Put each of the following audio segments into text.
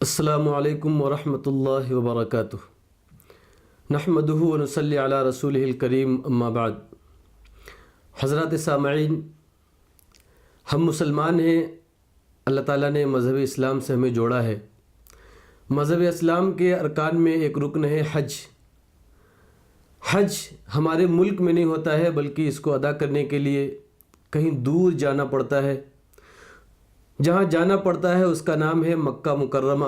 السلام علیکم ورحمۃ اللہ وبرکاتہ۔ نحمدہ ونصلی علی رسولہ الکریم، اما بعد۔ حضرات سامعین، ہم مسلمان ہیں، اللہ تعالیٰ نے مذہب اسلام سے ہمیں جوڑا ہے۔ مذہب اسلام کے ارکان میں ایک رکن ہے حج۔ حج ہمارے ملک میں نہیں ہوتا ہے، بلکہ اس کو ادا کرنے کے لیے کہیں دور جانا پڑتا ہے۔ جہاں جانا پڑتا ہے اس کا نام ہے مکہ مکرمہ۔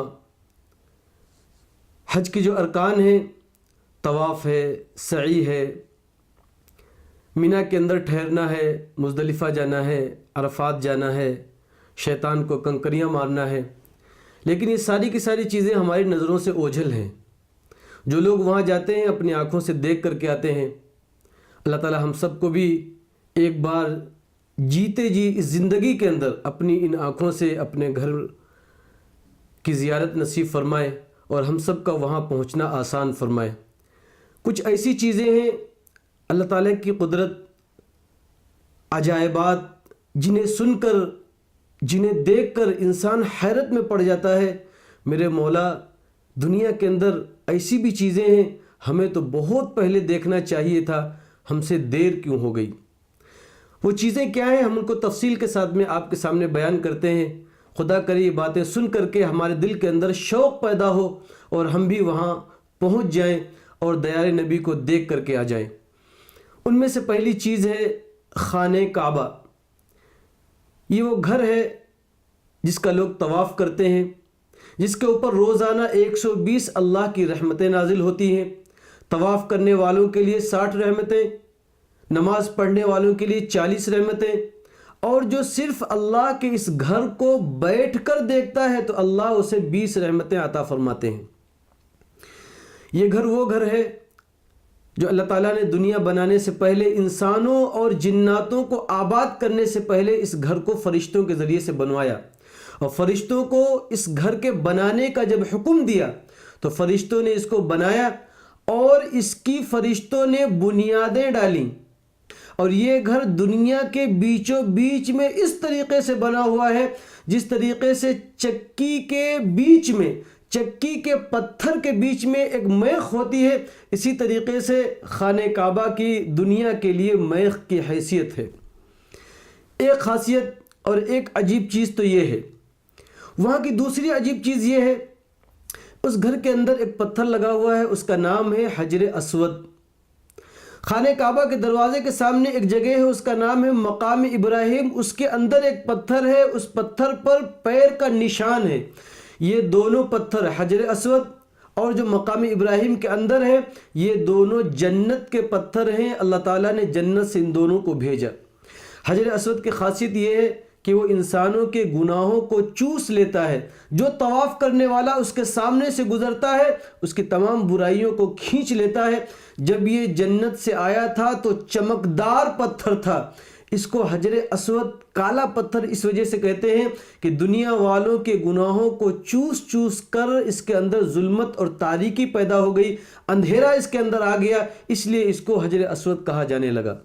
حج کی جو ارکان ہیں، طواف ہے، سعی ہے، مینا کے اندر ٹھہرنا ہے، مزدلفہ جانا ہے، عرفات جانا ہے، شیطان کو کنکریاں مارنا ہے۔ لیکن یہ ساری کی ساری چیزیں ہماری نظروں سے اوجھل ہیں۔ جو لوگ وہاں جاتے ہیں اپنی آنکھوں سے دیکھ کر کے آتے ہیں۔ اللہ تعالی ہم سب کو بھی ایک بار جیتے جی اس زندگی کے اندر اپنی ان آنکھوں سے اپنے گھر کی زیارت نصیب فرمائے اور ہم سب کا وہاں پہنچنا آسان فرمائے۔ کچھ ایسی چیزیں ہیں اللہ تعالیٰ کی قدرت، عجائبات، جنہیں سن کر، جنہیں دیکھ کر انسان حیرت میں پڑ جاتا ہے، میرے مولا دنیا کے اندر ایسی بھی چیزیں ہیں، ہمیں تو بہت پہلے دیکھنا چاہیے تھا، ہم سے دیر کیوں ہو گئی۔ وہ چیزیں کیا ہیں، ہم ان کو تفصیل کے ساتھ میں آپ کے سامنے بیان کرتے ہیں۔ خدا کرے یہ باتیں سن کر کے ہمارے دل کے اندر شوق پیدا ہو اور ہم بھی وہاں پہنچ جائیں اور دیار نبی کو دیکھ کر کے آ جائیں۔ ان میں سے پہلی چیز ہے خانہ کعبہ۔ یہ وہ گھر ہے جس کا لوگ طواف کرتے ہیں، جس کے اوپر روزانہ 120 اللہ کی رحمتیں نازل ہوتی ہیں۔ طواف کرنے والوں کے لیے 60 رحمتیں، نماز پڑھنے والوں کے لیے 40 رحمتیں، اور جو صرف اللہ کے اس گھر کو بیٹھ کر دیکھتا ہے تو اللہ اسے 20 رحمتیں عطا فرماتے ہیں۔ یہ گھر وہ گھر ہے جو اللہ تعالیٰ نے دنیا بنانے سے پہلے، انسانوں اور جناتوں کو آباد کرنے سے پہلے اس گھر کو فرشتوں کے ذریعے سے بنوایا، اور فرشتوں کو اس گھر کے بنانے کا جب حکم دیا تو فرشتوں نے اس کو بنایا اور اس کی فرشتوں نے بنیادیں ڈالیں، اور یہ گھر دنیا کے بیچوں بیچ میں اس طریقے سے بنا ہوا ہے جس طریقے سے چکی کے بیچ میں، چکی کے پتھر کے بیچ میں ایک میخ ہوتی ہے، اسی طریقے سے خانہ کعبہ کی دنیا کے لیے میخ کی حیثیت ہے۔ ایک خاصیت اور ایک عجیب چیز تو یہ ہے۔ وہاں کی دوسری عجیب چیز یہ ہے، اس گھر کے اندر ایک پتھر لگا ہوا ہے، اس کا نام ہے حجر اسود۔ خانہ کعبہ کے دروازے کے سامنے ایک جگہ ہے، اس کا نام ہے مقام ابراہیم۔ اس کے اندر ایک پتھر ہے، اس پتھر پر پیر کا نشان ہے۔ یہ دونوں پتھر، حجر اسود اور جو مقام ابراہیم کے اندر ہے، یہ دونوں جنت کے پتھر ہیں۔ اللہ تعالیٰ نے جنت سے ان دونوں کو بھیجا۔ حجر اسود کی خاصیت یہ ہے کہ وہ انسانوں کے گناہوں کو چوس لیتا ہے۔ جو طواف کرنے والا اس کے سامنے سے گزرتا ہے، اس کی تمام برائیوں کو کھینچ لیتا ہے۔ جب یہ جنت سے آیا تھا تو چمکدار پتھر تھا۔ اس کو حجر اسود، کالا پتھر اس وجہ سے کہتے ہیں کہ دنیا والوں کے گناہوں کو چوس چوس کر اس کے اندر ظلمت اور تاریکی پیدا ہو گئی، اندھیرا اس کے اندر آ گیا، اس لیے اس کو حجر اسود کہا جانے لگا۔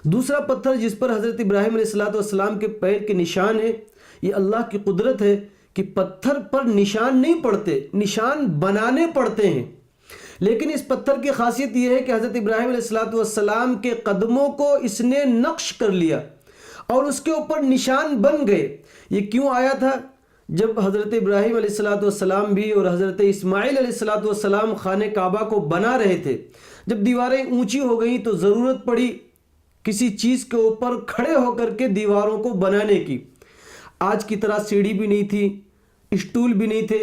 دوسرا پتھر جس پر حضرت ابراہیم علیہ السلام کے پیر کے نشان ہیں، یہ اللہ کی قدرت ہے کہ پتھر پر نشان نہیں پڑتے، نشان بنانے پڑتے ہیں۔ لیکن اس پتھر کی خاصیت یہ ہے کہ حضرت ابراہیم علیہ السلام کے قدموں کو اس نے نقش کر لیا اور اس کے اوپر نشان بن گئے۔ یہ کیوں آیا تھا؟ جب حضرت ابراہیم علیہ السلام بھی اور حضرت اسماعیل علیہ السلام خانہ کعبہ کو بنا رہے تھے، جب دیواریں اونچی ہو گئیں تو ضرورت پڑی کسی چیز کے اوپر کھڑے ہو کر کے دیواروں کو بنانے کی۔ آج کی طرح سیڑھی بھی نہیں تھی، اسٹول بھی نہیں تھے،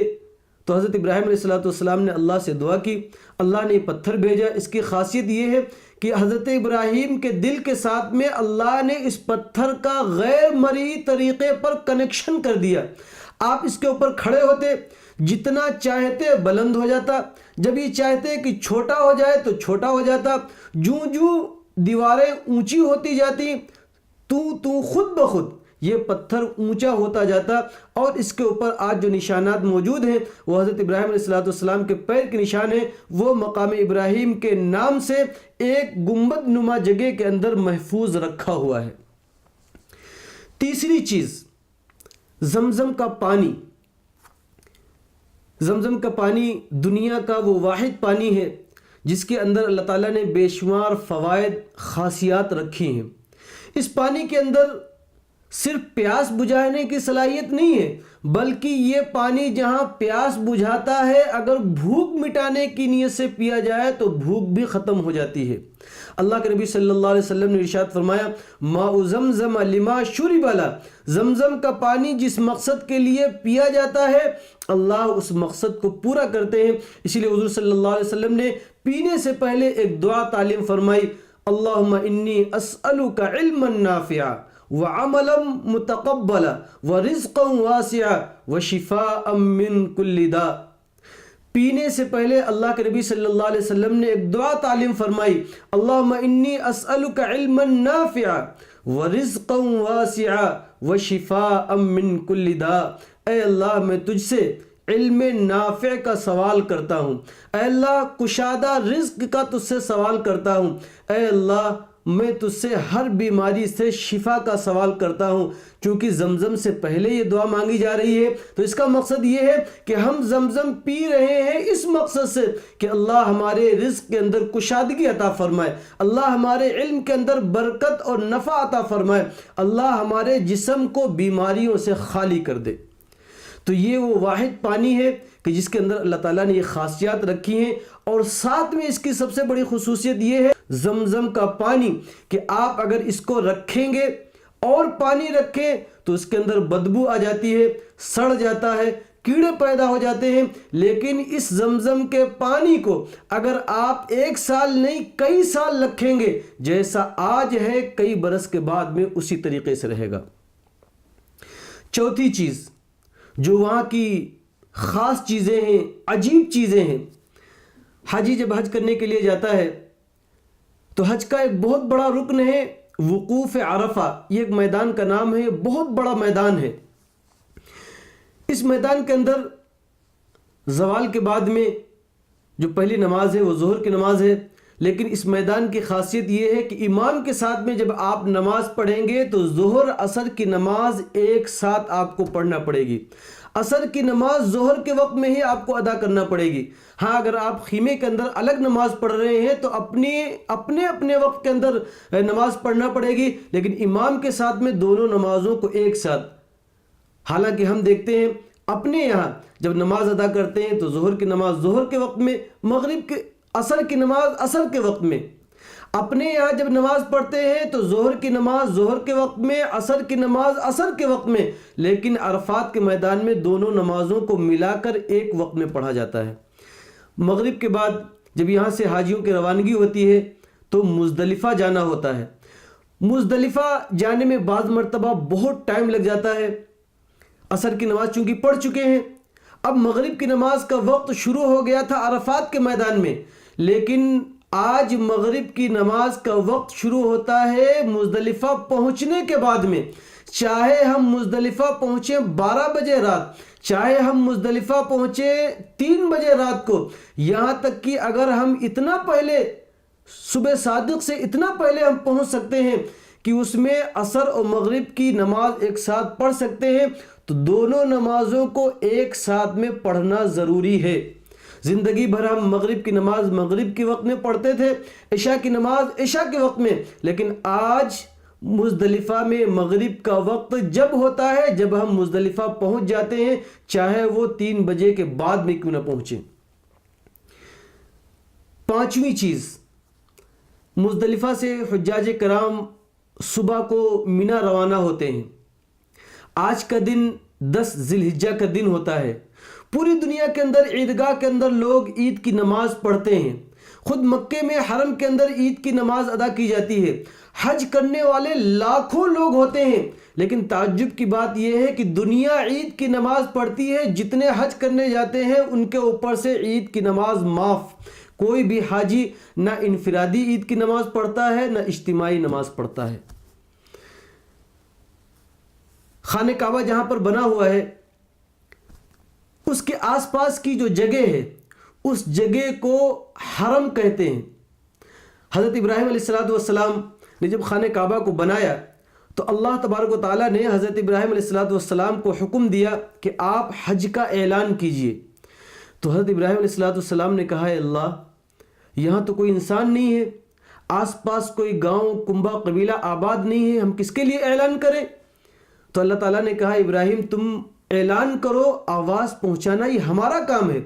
تو حضرت ابراہیم علیہ السلام نے اللہ سے دعا کی، اللہ نے پتھر بھیجا۔ اس کی خاصیت یہ ہے کہ حضرت ابراہیم کے دل کے ساتھ میں اللہ نے اس پتھر کا غیر مرئی طریقے پر کنیکشن کر دیا۔ آپ اس کے اوپر کھڑے ہوتے، جتنا چاہتے بلند ہو جاتا، جب یہ چاہتے کہ چھوٹا ہو جائے تو چھوٹا ہو جاتا۔ جوں جوں دیواریں اونچی ہوتی جاتی تو خود بخود یہ پتھر اونچا ہوتا جاتا، اور اس کے اوپر آج جو نشانات موجود ہیں وہ حضرت ابراہیم علیہ السلام کے پیر کے نشان ہیں۔ وہ مقام ابراہیم کے نام سے ایک گنبد نما جگہ کے اندر محفوظ رکھا ہوا ہے۔ تیسری چیز، زمزم کا پانی۔ زمزم کا پانی دنیا کا وہ واحد پانی ہے جس کے اندر اللہ تعالیٰ نے بے شمار فوائد خاصیات رکھی ہیں۔ اس پانی کے اندر صرف پیاس بجھانے کی صلاحیت نہیں ہے، بلکہ یہ پانی جہاں پیاس بجھاتا ہے، اگر بھوک مٹانے کی نیت سے پیا جائے تو بھوک بھی ختم ہو جاتی ہے۔ اللہ کے نبی صلی اللہ علیہ وسلم نے ارشاد فرمایا، ماء زمزم لما شرب له، زمزم کا پانی جس مقصد کے لیے پیا جاتا ہے اللہ اس مقصد کو پورا کرتے ہیں۔ اسی لیے حضور صلی اللہ علیہ وسلم نے پینے سے پہلے ایک دعا تعلیم فرمائی، اللہم انی اسألک علما نافعا وعملا متقبلا ورزقا واسعا وشفاء من کل داء۔ پینے سے پہلے اللہ کے نبی صلی اللہ علیہ وسلم نے ایک دعا تعلیم فرمائی، اللہم انی اسألک علما نافعا ورزقا واسعا وشفاء من کل داء۔ اے اللہ میں تجھ سے علم نافع کا سوال کرتا ہوں، اے اللہ کشادہ رزق کا تجھ سے سوال کرتا ہوں، اے اللہ میں تجھ سے ہر بیماری سے شفا کا سوال کرتا ہوں۔ چونکہ زمزم سے پہلے یہ دعا مانگی جا رہی ہے تو اس کا مقصد یہ ہے کہ ہم زمزم پی رہے ہیں اس مقصد سے کہ اللہ ہمارے رزق کے اندر کشادگی عطا فرمائے، اللہ ہمارے علم کے اندر برکت اور نفع عطا فرمائے، اللہ ہمارے جسم کو بیماریوں سے خالی کر دے۔ تو یہ وہ واحد پانی ہے کہ جس کے اندر اللہ تعالیٰ نے یہ خاصیات رکھی ہیں، اور ساتھ میں اس کی سب سے بڑی خصوصیت یہ ہے زمزم کا پانی کہ آپ اگر اس کو رکھیں گے اور پانی رکھیں تو اس کے اندر بدبو آ جاتی ہے، سڑ جاتا ہے، کیڑے پیدا ہو جاتے ہیں، لیکن اس زمزم کے پانی کو اگر آپ 1 سال نہیں کئی سال رکھیں گے، جیسا آج ہے کئی برس کے بعد میں اسی طریقے سے رہے گا۔ چوتھی چیز جو وہاں کی خاص چیزیں ہیں، عجیب چیزیں ہیں، حاجی جب حج کرنے کے لیے جاتا ہے تو حج کا ایک بہت بڑا رکن ہے وقوف عرفہ۔ یہ ایک میدان کا نام ہے، بہت بڑا میدان ہے۔ اس میدان کے اندر زوال کے بعد میں جو پہلی نماز ہے وہ ظہر کی نماز ہے، لیکن اس میدان کی خاصیت یہ ہے کہ امام کے ساتھ میں جب آپ نماز پڑھیں گے تو ظہر عصر کی نماز ایک ساتھ آپ کو پڑھنا پڑے گی۔ عصر کی نماز ظہر کے وقت میں ہی آپ کو ادا کرنا پڑے گی۔ ہاں اگر آپ خیمے کے اندر الگ نماز پڑھ رہے ہیں تو اپنے وقت کے اندر نماز پڑھنا پڑے گی، لیکن امام کے ساتھ میں دونوں نمازوں کو ایک ساتھ۔ حالانکہ ہم دیکھتے ہیں اپنے یہاں جب نماز ادا کرتے ہیں تو ظہر کی نماز ظہر کے وقت میں، مغرب کے عصر کی نماز عصر کے وقت میں۔ اپنے یہاں جب نماز پڑھتے ہیں تو ظہر کی نماز ظہر کے وقت میں، عصر کی نماز عصر کے وقت میں، لیکن عرفات کے میدان میں دونوں نمازوں کو ملا کر ایک وقت میں پڑھا جاتا ہے۔ مغرب کے بعد جب یہاں سے حاجیوں کی روانگی ہوتی ہے تو مزدلفہ جانا ہوتا ہے۔ مزدلفہ جانے میں بعض مرتبہ بہت ٹائم لگ جاتا ہے۔ عصر کی نماز چونکہ پڑھ چکے ہیں، اب مغرب کی نماز کا وقت شروع ہو گیا تھا عرفات کے میدان میں، لیکن آج مغرب کی نماز کا وقت شروع ہوتا ہے مزدلفہ پہنچنے کے بعد میں۔ چاہے ہم مزدلفہ پہنچیں 12 بجے رات، چاہے ہم مزدلفہ پہنچیں 3 بجے رات کو، یہاں تک کہ اگر ہم اتنا پہلے صبح صادق سے اتنا پہلے ہم پہنچ سکتے ہیں کہ اس میں عصر اور مغرب کی نماز ایک ساتھ پڑھ سکتے ہیں، تو دونوں نمازوں کو ایک ساتھ میں پڑھنا ضروری ہے۔ زندگی بھر ہم مغرب کی نماز مغرب کے وقت میں پڑھتے تھے، عشاء کی نماز عشاء کے وقت میں، لیکن آج مزدلفہ میں مغرب کا وقت جب ہوتا ہے جب ہم مزدلفہ پہنچ جاتے ہیں، چاہے وہ 3 بجے کے بعد میں کیوں نہ پہنچیں۔ پانچویں چیز، مزدلفہ سے حجاج کرام صبح کو مینا روانہ ہوتے ہیں۔ آج کا دن 10 ذی الحجہ کا دن ہوتا ہے۔ پوری دنیا کے اندر عیدگاہ کے اندر لوگ عید کی نماز پڑھتے ہیں، خود مکے میں حرم کے اندر عید کی نماز ادا کی جاتی ہے۔ حج کرنے والے لاکھوں لوگ ہوتے ہیں، لیکن تعجب کی بات یہ ہے کہ دنیا عید کی نماز پڑھتی ہے، جتنے حج کرنے جاتے ہیں ان کے اوپر سے عید کی نماز معاف۔ کوئی بھی حاجی نہ انفرادی عید کی نماز پڑھتا ہے نہ اجتماعی نماز پڑھتا ہے۔ خانہ کعبہ جہاں پر بنا ہوا ہے اس کے آس پاس کی جو جگہ ہے اس جگہ کو حرم کہتے ہیں۔ حضرت ابراہیم علیہ السلام نے جب خانہ کعبہ کو بنایا تو اللہ تبارک و تعالیٰ نے حضرت ابراہیم علیہ السلام کو حکم دیا کہ آپ حج کا اعلان کیجئے۔ تو حضرت ابراہیم علیہ السلام نے کہا ہے اللہ یہاں تو کوئی انسان نہیں ہے, آس پاس کوئی گاؤں کنبہ قبیلہ آباد نہیں ہے, ہم کس کے لیے اعلان کریں؟ تو اللہ تعالیٰ نے کہا ابراہیم تم اعلان کرو, آواز پہنچانا یہ ہمارا کام ہے.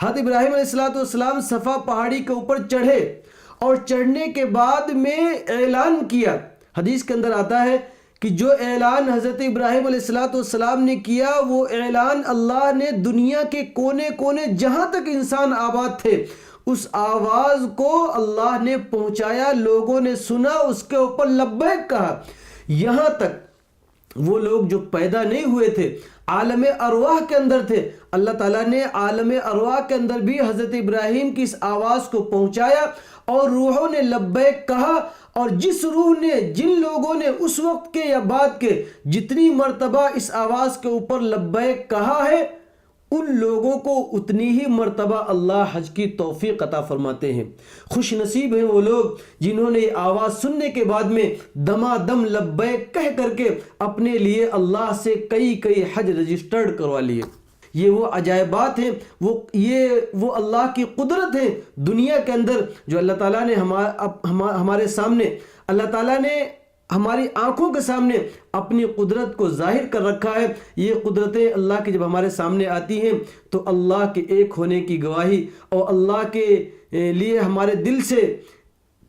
حضرت ابراہیم علیہ السلام صفا پہاڑی کے اوپر چڑھے اور چڑھنے کے بعد میں اعلان کیا. حدیث کے اندر آتا ہے کہ جو اعلان حضرت ابراہیم علیہ السلام نے کیا وہ اعلان اللہ نے دنیا کے کونے کونے جہاں تک انسان آباد تھے اس آواز کو اللہ نے پہنچایا, لوگوں نے سنا, اس کے اوپر لبیک کہا. یہاں تک وہ لوگ جو پیدا نہیں ہوئے تھے, عالم ارواح کے اندر تھے, اللہ تعالیٰ نے عالم ارواح کے اندر بھی حضرت ابراہیم کی اس آواز کو پہنچایا اور روحوں نے لبیک کہا. اور جس روح نے, جن لوگوں نے اس وقت کے یا بعد کے جتنی مرتبہ اس آواز کے اوپر لبیک کہا ہے ان لوگوں کو اتنی ہی مرتبہ اللہ حج کی توفیق عطا فرماتے ہیں. خوش نصیب ہیں وہ لوگ جنہوں نے یہ آواز سننے کے بعد میں دمادم لبیک کہہ کر کے اپنے لیے اللہ سے کئی حج رجسٹرڈ کروا لیے. یہ وہ عجائبات ہیں, وہ اللہ کی قدرت ہے دنیا کے اندر جو اللہ تعالیٰ نے ہمارے سامنے, اللہ تعالیٰ نے ہماری آنکھوں کے سامنے اپنی قدرت کو ظاہر کر رکھا ہے. یہ قدرتیں اللہ کی جب ہمارے سامنے آتی ہیں تو اللہ کے ایک ہونے کی گواہی اور اللہ کے لیے ہمارے دل سے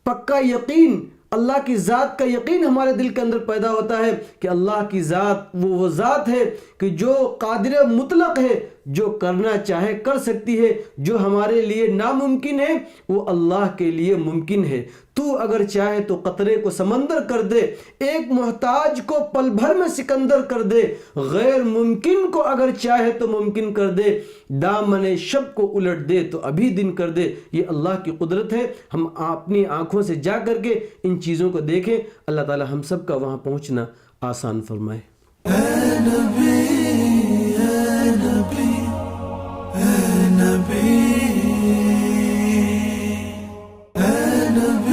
پکا یقین, اللہ کی ذات کا یقین ہمارے دل کے اندر پیدا ہوتا ہے کہ اللہ کی ذات وہ ذات ہے کہ جو قادر مطلق ہے, جو کرنا چاہے کر سکتی ہے, جو ہمارے لیے ناممکن ہے وہ اللہ کے لیے ممکن ہے. تو اگر چاہے تو قطرے کو سمندر کر دے, ایک محتاج کو پل بھر میں سکندر کر دے, غیر ممکن کو اگر چاہے تو ممکن کر دے, دامن شب کو الٹ دے تو ابھی دن کر دے. یہ اللہ کی قدرت ہے. ہم اپنی آنکھوں سے جا کر کے ان چیزوں کو دیکھیں. اللہ تعالی ہم سب کا وہاں پہنچنا آسان فرمائے. اے نبی اے نبی اے نبی اے نبی